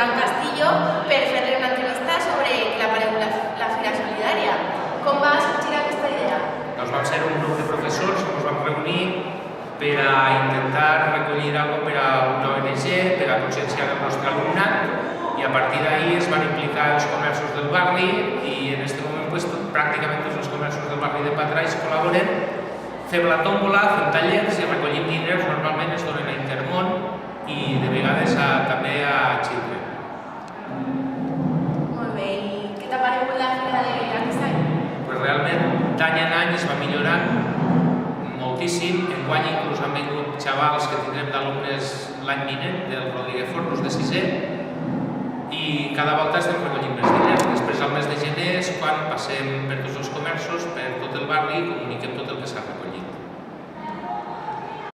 Joan Castillo per fer-li una entrevista sobre que l'apareu la Fira Solidària. Com va sorgir aquesta idea? Doncs vam ser un grup de professors que ens vam reunir per a intentar recollir alguna cosa per a una ONG, per a conscienciar el nostre alumnat, i a partir d'ahí es van implicar els comerços del barri i en aquest moment pràcticament tots els comerços del barri de Patrais col·laboren, fem la tòmbola, fem tallers i recollim diners, normalment es donen a Intermón i de vegades també a Children. Molt bé, i què t'ha paregut la Fira d'aquest any? Realment d'any en any es va millorant moltíssim. Enguany inclús han vingut xavals que tindrem d'alumnes l'any vinent del Rodríguez Fornos de 6è i cada volta estem recollint més diners. Després al mes de gener és quan passem per tots els comerços, per tot el barri, comuniquem